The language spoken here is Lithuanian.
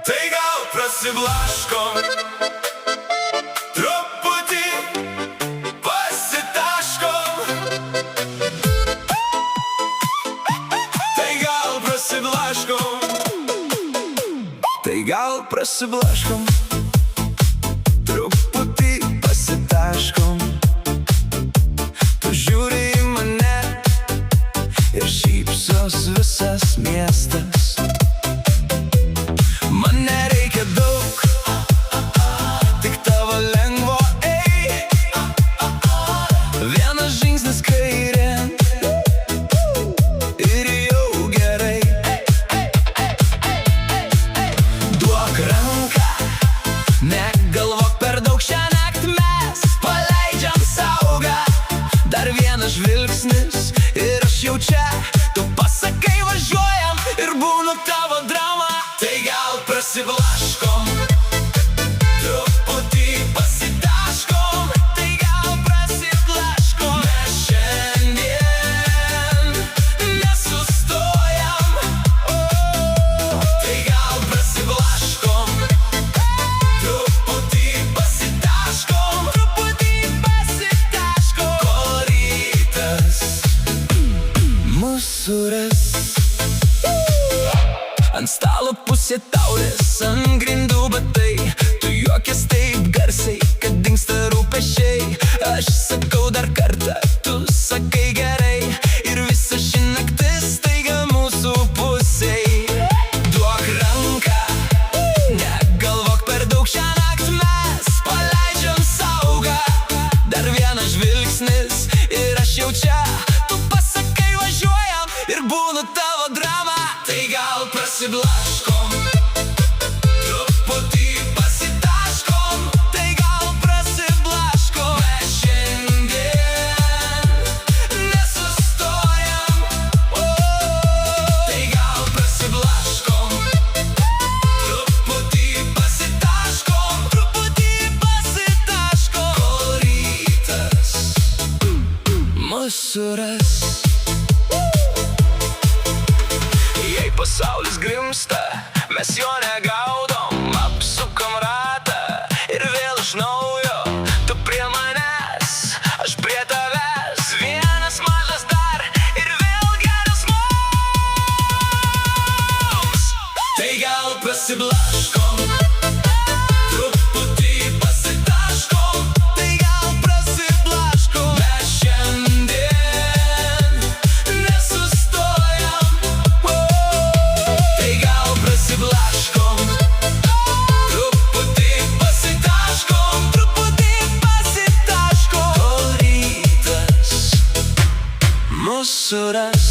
Tai gal prasiblaškom, truputį pasitaškom. Tai gal prasiblaškom, tai gal prasiblaškom, truputį pasitaškom. Tu žiūri į mane ir šypsos visas miestas. Man nereikia daug, tik tavo lengvo ei. Vienas žingsnis kairėn ir jau gerai. Duok ranką, negalvok per daug, šiąnakt mes paleidžiam saugą. Dar vienas žvilgsnis ir aš jau čia, tu pasakai važiuojam ir būnu tavo drama. Tai gal prasiblaškom, truputį pasitaškom. Tai gal prasiblaškom, mes šiandien nesustojam. Tai gal prasiblaškom, truputį pasitaškom. Truputį pasitaškom, kol rytas mūsų ras. Ant stalo pusė taurės, ant grindų batai. Tu juokies taip garsiai, kad dingsta rūpesčiai. Aš sakau dar kartą, tu sakai gerai. Ir visa ši naktis staiga mūsų pusėj. Duok ranką, negalvok per daug, šiąnakt mes paleidžiam saugą. Dar vienas žvilgsnis ir aš jau čia, tu pasakai važiuojam ir būnu tavo drama. Tai gal prasiblaškom, truputį pasitaškom. Tai gal prasiblaškom, mes šiandien nesustojam. Tai gal prasiblaškom, truputį pasitaškom. Truputį pasitaškom, kol rytas mūsų ras. Jei pasaulis grimsta, mes jo negaudom. Apsukam ratą ir vėl iš naujo. Tu prie manęs, aš prie tavęs. Vienas mažas dar ir vėl geras mums. Tai gal prasiblaškom, truputį pasitaškom. Tai gal prasiblaškom, mes šiandien nesustojam. Tai gal prasiblaškom, truputį pasitaškom. Truputį pasitaškom, kol rytas mūsų ras.